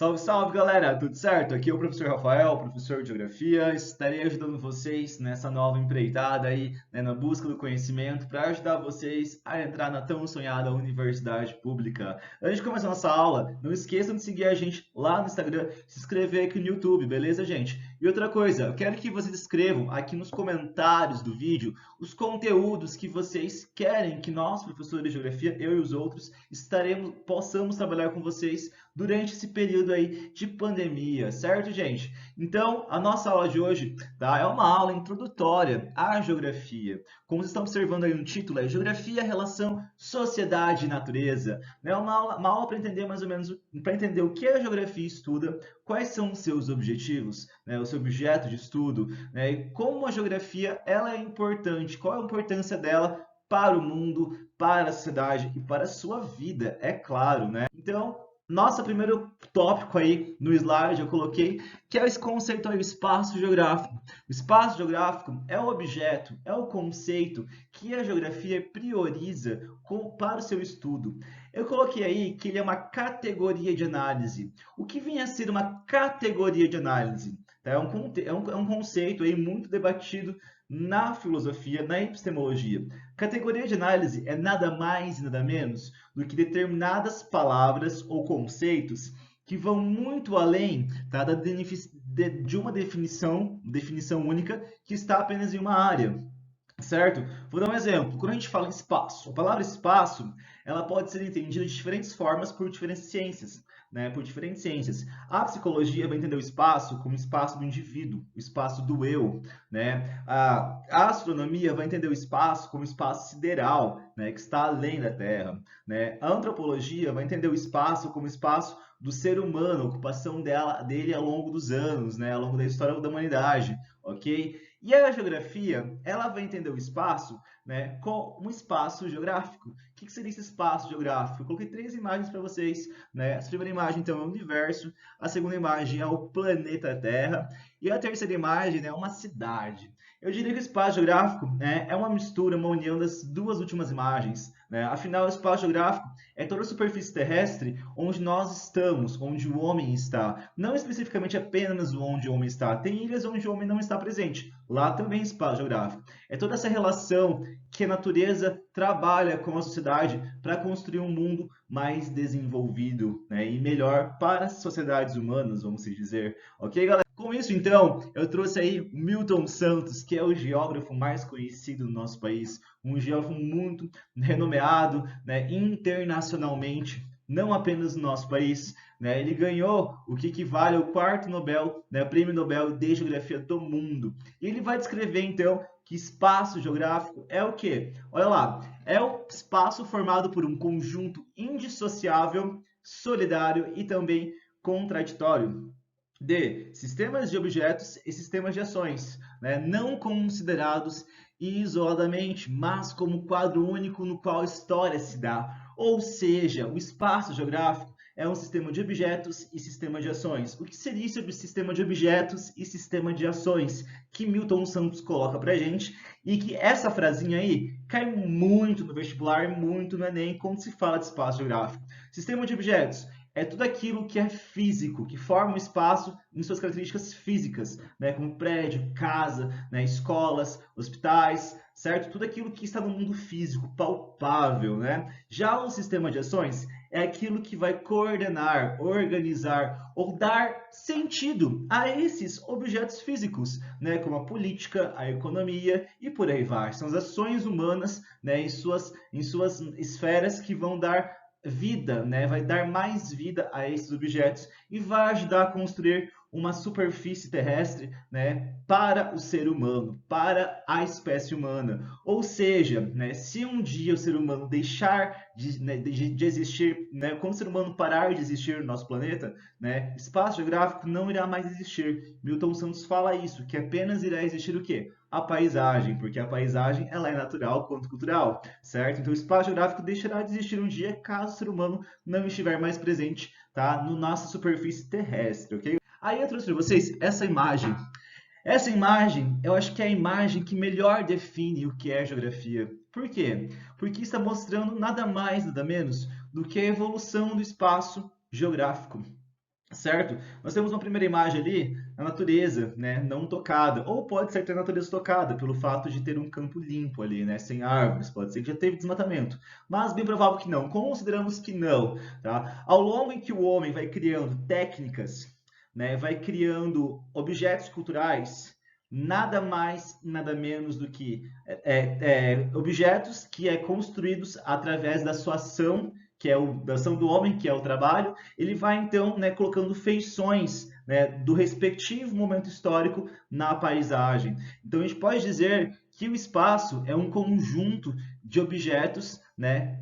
Salve, salve, galera! Tudo certo? Aqui é o professor Rafael, professor de Geografia. Estarei ajudando vocês nessa nova empreitada aí, na busca do conhecimento, para ajudar vocês a entrar na tão sonhada universidade pública. Antes de começar nossa aula, não esqueçam de seguir a gente lá no Instagram, se inscrever aqui no YouTube, beleza, gente? E outra coisa, eu quero que vocês escrevam aqui nos comentários do vídeo os conteúdos que vocês querem que nós, professores de Geografia, eu e os outros, possamos trabalhar com vocês durante esse período aí de pandemia, certo, gente? Então, a nossa aula de hoje, tá, é uma aula introdutória à geografia. Como vocês estão observando aí no título, é Geografia, Relação, Sociedade e Natureza. É uma aula para entender mais ou menos, para entender o que a geografia estuda, quais são os seus objetivos, né, o seu objeto de estudo, né, e como a geografia ela é importante, qual é a importância dela para o mundo, para a sociedade e para a sua vida, é claro, né? Então, nosso primeiro tópico aí no slide eu coloquei, que é esse conceito aí, o espaço geográfico. O espaço geográfico é o objeto, é o conceito que a geografia prioriza para o seu estudo. Eu coloquei aí que ele é uma categoria de análise. O que vem a ser uma categoria de análise? É um conceito aí muito debatido na filosofia, na epistemologia. Categoria de análise é nada mais e nada menos do que determinadas palavras ou conceitos que vão muito além, tá, de uma definição única que está apenas em uma área. Certo? Vou dar um exemplo. Quando a gente fala espaço, a palavra espaço, ela pode ser entendida de diferentes formas por diferentes ciências, né? Por diferentes ciências. A psicologia vai entender o espaço como o espaço do indivíduo, o espaço do eu, né? A astronomia vai entender o espaço como o espaço sideral, né? Que está além da Terra, né? A antropologia vai entender o espaço como o espaço do ser humano, a ocupação dele ao longo dos anos, né? Ao longo da história da humanidade, ok? E a geografia, ela vai entender o espaço, né, com um espaço geográfico. O que seria esse espaço geográfico? Eu coloquei três imagens para vocês, né? A primeira imagem, então, é o universo, a segunda imagem é o planeta Terra, e a terceira imagem, né, é uma cidade. Eu diria que o espaço geográfico, né, é uma mistura, uma união das duas últimas imagens, né? Afinal, o espaço geográfico é toda a superfície terrestre onde nós estamos, onde o homem está. Não especificamente apenas onde o homem está. Tem ilhas onde o homem não está presente. Lá também é espaço geográfico. É toda essa relação que a natureza trabalha com a sociedade para construir um mundo mais desenvolvido, né, e melhor para as sociedades humanas, vamos dizer. Ok, galera? Com isso, então, eu trouxe aí o Milton Santos, que é o geógrafo mais conhecido do nosso país, um geógrafo muito renomeado, né, internacionalmente, não apenas no nosso país, né? Ele ganhou o que equivale ao quarto Nobel, né, Prêmio Nobel de Geografia do mundo. E ele vai descrever, então, que espaço geográfico é o quê? Olha lá, é o espaço formado por um conjunto indissociável, solidário e também contraditório de sistemas de objetos e sistemas de ações, né, não considerados isoladamente, mas como quadro único no qual a história se dá. Ou seja, o espaço geográfico é um sistema de objetos e sistema de ações. O que seria esse sistema de objetos e sistema de ações que Milton Santos coloca para a gente e que essa frasinha aí cai muito no vestibular, muito no Enem quando se fala de espaço geográfico. Sistema de objetos é tudo aquilo que é físico, que forma o espaço em suas características físicas, né? Como prédio, casa, né? Escolas, hospitais, certo? Tudo aquilo que está no mundo físico, palpável, né? Já o sistema de ações é aquilo que vai coordenar, organizar ou dar sentido a esses objetos físicos, né? Como a política, a economia e por aí vai. São as ações humanas, né? Em suas esferas que vão dar vida, né? Vai dar mais vida a esses objetos e vai ajudar a construir uma superfície terrestre, né, para o ser humano, para a espécie humana. Ou seja, né, se um dia o ser humano deixar de existir, né, quando o ser humano parar de existir no nosso planeta, né, espaço geográfico não irá mais existir. Milton Santos fala isso, que apenas irá existir o quê? A paisagem, porque a paisagem ela é natural quanto cultural, certo? Então o espaço geográfico deixará de existir um dia caso o ser humano não estiver mais presente, tá, no nossa superfície terrestre, ok? Aí eu trouxe para vocês essa imagem. Essa imagem, eu acho que é a imagem que melhor define o que é geografia. Por quê? Porque está mostrando nada mais, nada menos do que a evolução do espaço geográfico. certo? Nós temos uma primeira imagem ali, a natureza, né, não tocada, ou pode ser que a natureza tocada, pelo fato de ter um campo limpo ali, né, sem árvores, pode ser que já teve desmatamento, mas bem provável que não, consideramos que não, tá? Ao longo em que o homem vai criando técnicas, né, vai criando objetos culturais, nada mais, nada menos do que objetos que é construídos através da sua ação, que é da ação do homem, que é o trabalho, ele vai então, né, colocando feições, né, do respectivo momento histórico na paisagem. Então a gente pode dizer que o espaço é um conjunto de objetos, né,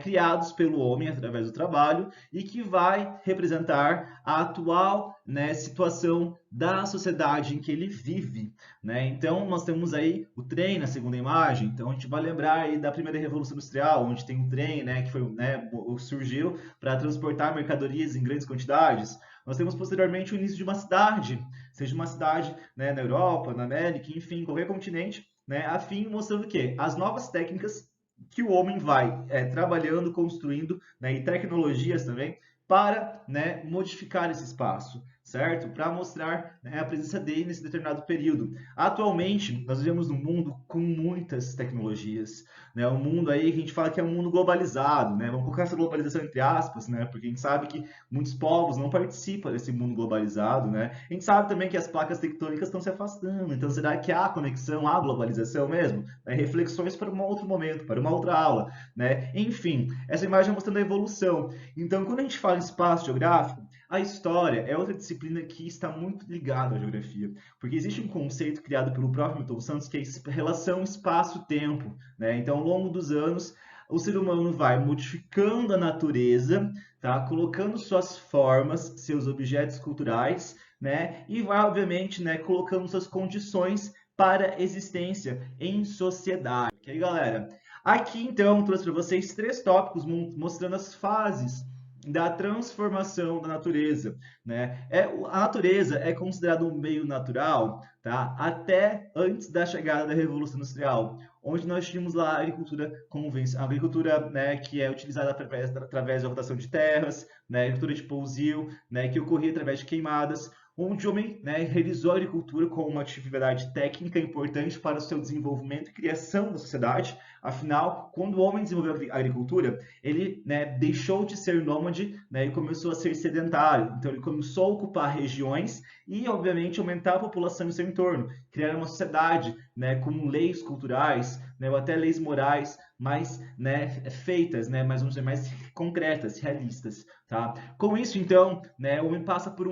criados pelo homem através do trabalho e que vai representar a atual, né, situação da sociedade em que ele vive, né? Então nós temos aí o trem na segunda imagem. Então a gente vai lembrar aí da primeira revolução industrial, onde tem um trem, né, que foi, né, surgiu para transportar mercadorias em grandes quantidades. Nós temos posteriormente o início de uma cidade, seja uma cidade, né, na Europa, na América, enfim, qualquer continente, né, a fim mostrando o quê? As novas técnicas que o homem vai trabalhando, construindo, né, e tecnologias também, para, né, modificar esse espaço, certo? Para mostrar, né, a presença dele nesse determinado período. Atualmente, nós vivemos num mundo com muitas tecnologias, né? Um mundo aí que a gente fala que é um mundo globalizado, né? Vamos colocar essa globalização entre aspas, né? Porque a gente sabe que muitos povos não participam desse mundo globalizado, né? A gente sabe também que as placas tectônicas estão se afastando. Então, será que há conexão, há globalização mesmo? Reflexões para um outro momento, para uma outra aula, né? Enfim, essa imagem mostrando a evolução. Então, quando a gente fala em espaço geográfico, a história é outra disciplina que está muito ligada à geografia, porque existe um conceito criado pelo próprio Milton Santos que é a relação espaço-tempo, né? Então, ao longo dos anos, o ser humano vai modificando a natureza, tá? Colocando suas formas, seus objetos culturais, né? E vai, obviamente, né, colocando suas condições para existência em sociedade. Ok, galera? Aqui, então, trouxe para vocês 3 tópicos mostrando as fases da transformação da natureza, né? A natureza é considerada um meio natural, tá? Até antes da chegada da Revolução Industrial, onde nós tínhamos lá a agricultura convencional, a agricultura, né, que é utilizada através da rotação de terras, né, a agricultura de pousio, né, que ocorria através de queimadas, onde o homem, né, realizou a agricultura como uma atividade técnica importante para o seu desenvolvimento e criação da sociedade. Afinal, quando o homem desenvolveu a agricultura, ele, né, deixou de ser nômade, né, e começou a ser sedentário. Então, ele começou a ocupar regiões e, obviamente, aumentar a população em seu entorno, criar uma sociedade, né, com leis culturais, né, ou até leis morais mais, né, feitas, né, mais, vamos dizer, mais concretas, realistas. Tá? Com isso, então, né, o homem passa para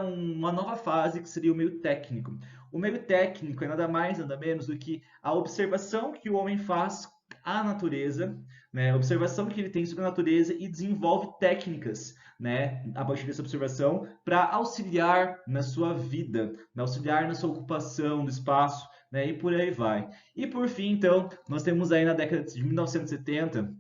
uma nova fase que seria o meio técnico. O meio técnico é nada mais, nada menos do que a observação que o homem faz à natureza, né, a observação que ele tem sobre a natureza e desenvolve técnicas, né, a partir dessa observação para auxiliar na sua vida, auxiliar na sua ocupação do espaço, né, e por aí vai. E por fim, então, nós temos aí na década de 1970,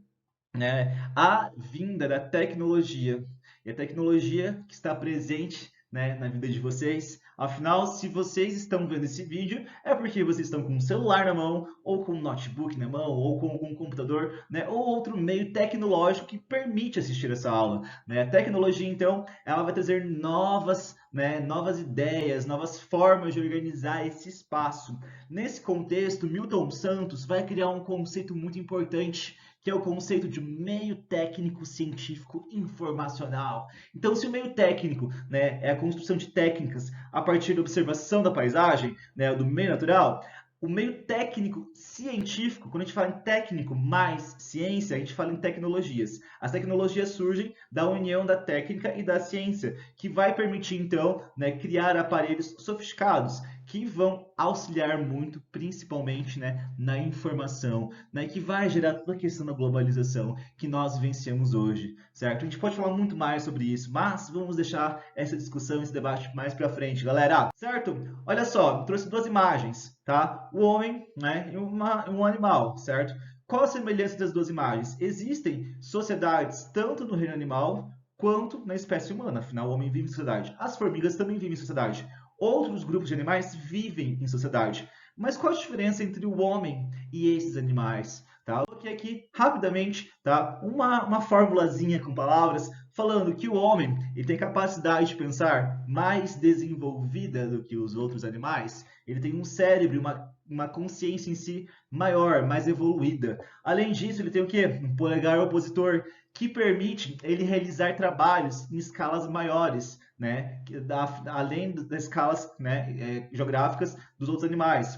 né, a vinda da tecnologia. E a tecnologia que está presente, né, na vida de vocês. Afinal, se vocês estão vendo esse vídeo, é porque vocês estão com um celular na mão, ou com um notebook na mão, ou com um computador, né, ou outro meio tecnológico que permite assistir essa aula. Né? A tecnologia, então, ela vai trazer novas, né, novas ideias, novas formas de organizar esse espaço. Nesse contexto, Milton Santos vai criar um conceito muito importante, que é o conceito de meio técnico científico informacional. Então, se o meio técnico, né, é a construção de técnicas a partir da observação da paisagem, né, do meio natural, o meio técnico científico, quando a gente fala em técnico mais ciência, a gente fala em tecnologias. As tecnologias surgem da união da técnica e da ciência, que vai permitir, então, né, criar aparelhos sofisticados que vão auxiliar muito, principalmente, né, na informação, né, que vai gerar toda a questão da globalização que nós vivenciamos hoje, certo? A gente pode falar muito mais sobre isso, mas vamos deixar essa discussão, esse debate mais para frente, galera. Certo? Olha só, trouxe 2 imagens, tá? O homem, né, e um animal, certo? Qual a semelhança das 2 imagens? Existem sociedades tanto no reino animal quanto na espécie humana. Afinal, o homem vive em sociedade. As formigas também vivem em sociedade. Outros grupos de animais vivem em sociedade. Mas qual a diferença entre o homem e esses animais? Tá? Eu coloquei aqui rapidamente, tá? Uma formulazinha com palavras falando que o homem ele tem capacidade de pensar mais desenvolvida do que os outros animais. Ele tem um cérebro, uma consciência em si maior, mais evoluída. Além disso, ele tem o quê? Um polegar opositor que permite ele realizar trabalhos em escalas maiores, né? Além das escalas, né, geográficas dos outros animais.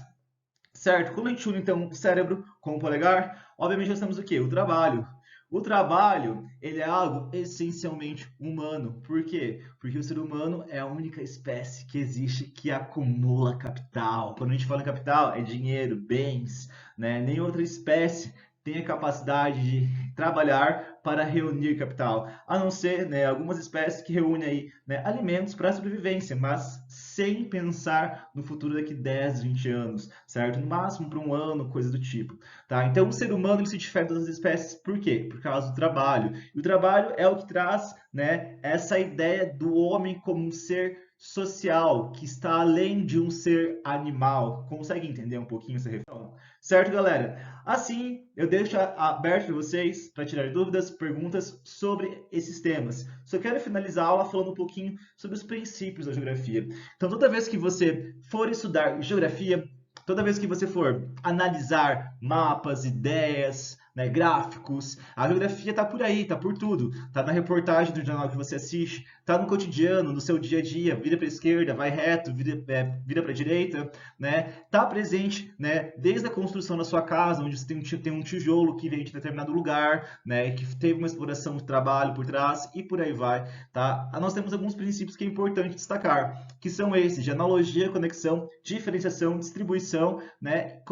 Certo? Quando a gente une, então, o cérebro com o polegar, obviamente nós temos o quê? O trabalho. O trabalho, ele é algo essencialmente humano. Por quê? Porque o ser humano é a única espécie que existe que acumula capital. Quando a gente fala em capital, é dinheiro, bens, né? Nem outra espécie tem a capacidade de trabalhar para reunir capital, a não ser, né, algumas espécies que reúnem aí, né, alimentos para a sobrevivência, mas sem pensar no futuro daqui 10, 20 anos, certo? No máximo para um ano, coisa do tipo, tá? Então o ser humano ele se difere das espécies por quê? Por causa do trabalho. E o trabalho é o que traz, né, essa ideia do homem como um ser social, que está além de um ser animal. Consegue entender um pouquinho essa reflexão? Certo, galera? Assim, eu deixo aberto para vocês para tirar dúvidas, perguntas sobre esses temas. Só quero finalizar a aula falando um pouquinho sobre os princípios da geografia. Então, toda vez que você for estudar geografia, toda vez que você for analisar mapas, ideias, né, gráficos, a geografia está por aí, está por tudo. Está na reportagem do jornal que você assiste, está no cotidiano, no seu dia a dia, vira para a esquerda, vai reto, vira para a direita, né? Está presente, né, desde a construção da sua casa, onde você tem um tijolo que vem de determinado lugar, né, que teve uma exploração de trabalho por trás e por aí vai, tá? Nós temos alguns princípios que é importante destacar, que são esses de analogia, conexão, diferenciação, distribuição, né,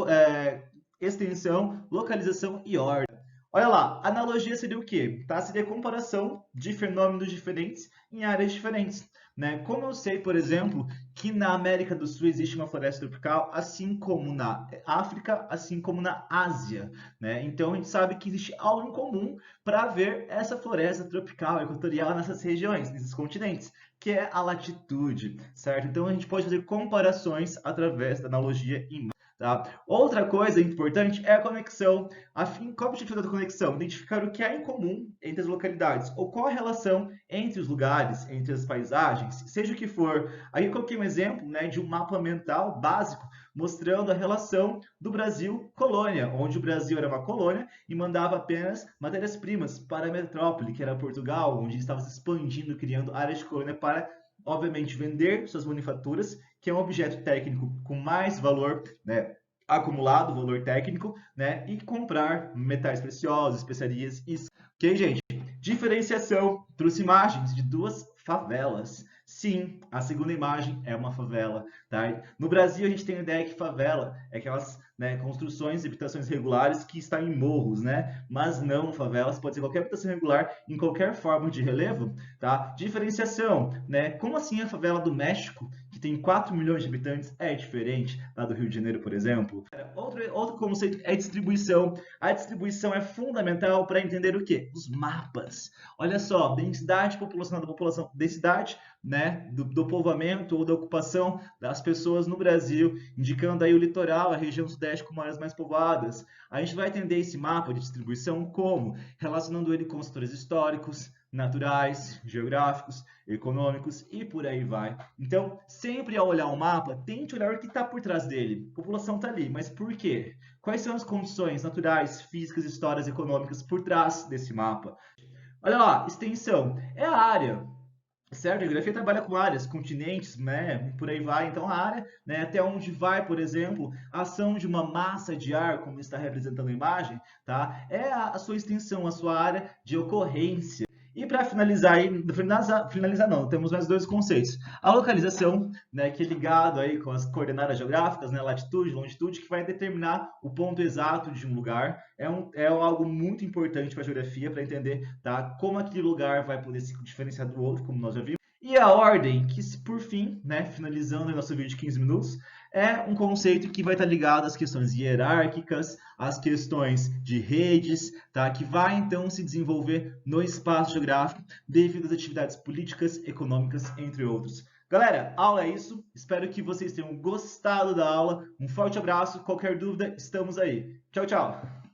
extensão, localização e ordem. Olha lá, analogia seria o quê? Tá? Seria a comparação de fenômenos diferentes em áreas diferentes. Né? Como eu sei, por exemplo, que na América do Sul existe uma floresta tropical, assim como na África, assim como na Ásia. Né? Então a gente sabe que existe algo em comum para ver essa floresta tropical equatorial nessas regiões, nesses continentes, que é a latitude, certo? Então a gente pode fazer comparações através da analogia em tá? Outra coisa importante é a conexão. Qual é o objetivo da conexão? Identificar o que há em comum entre as localidades, ou qual a relação entre os lugares, entre as paisagens, seja o que for. Aí eu coloquei um exemplo, né, de um mapa mental básico, mostrando a relação do Brasil colônia, onde o Brasil era uma colônia e mandava apenas matérias-primas para a metrópole, que era Portugal, onde estava se expandindo, criando áreas de colônia para obviamente, vender suas manufaturas, que é um objeto técnico com mais valor, né, acumulado, valor técnico, né, e comprar metais preciosos, especiarias e... Ok, gente? Diferenciação. Trouxe imagens de duas favelas. Sim, a segunda imagem é uma favela, tá? No Brasil, a gente tem a ideia que favela é aquelas, né, construções e habitações regulares que estão em morros, né? Mas não, favelas pode ser qualquer habitação regular em qualquer forma de relevo, tá? Diferenciação, né? Como assim a favela do México, que tem 4 milhões de habitantes, é diferente da do Rio de Janeiro, por exemplo? Outro conceito é distribuição. A distribuição é fundamental para entender o quê? Os mapas. Olha só, densidade populacional da população, densidade, né, do povoamento ou da ocupação das pessoas no Brasil, indicando aí o litoral, a região sudeste como áreas mais povoadas. A gente vai entender esse mapa de distribuição como? Relacionando ele com os setores históricos, naturais, geográficos, econômicos e por aí vai. Então, sempre ao olhar o mapa, tente olhar o que está por trás dele. A população está ali, mas por quê? Quais são as condições naturais, físicas, histórias, econômicas por trás desse mapa? Olha lá, extensão é a área, certo? A geografia trabalha com áreas, continentes, né? Por aí vai. Então, a área, né, até onde vai, por exemplo, a ação de uma massa de ar, como está representando a imagem, tá? É a sua extensão, a sua área de ocorrência. E para finalizar, finalizar não, temos mais dois conceitos. A localização, né, que é ligado aí com as coordenadas geográficas, né, latitude, longitude, que vai determinar o ponto exato de um lugar. É algo muito importante para a geografia, para entender, tá, como aquele lugar vai poder se diferenciar do outro, como nós já vimos. E a ordem, que por fim, né, finalizando o nosso vídeo de 15 minutos, é um conceito que vai estar ligado às questões hierárquicas, às questões de redes, tá? Que vai então se desenvolver no espaço geográfico devido às atividades políticas, econômicas, entre outros. Galera, aula é isso. Espero que vocês tenham gostado da aula. Um forte abraço. Qualquer dúvida, estamos aí. Tchau, tchau.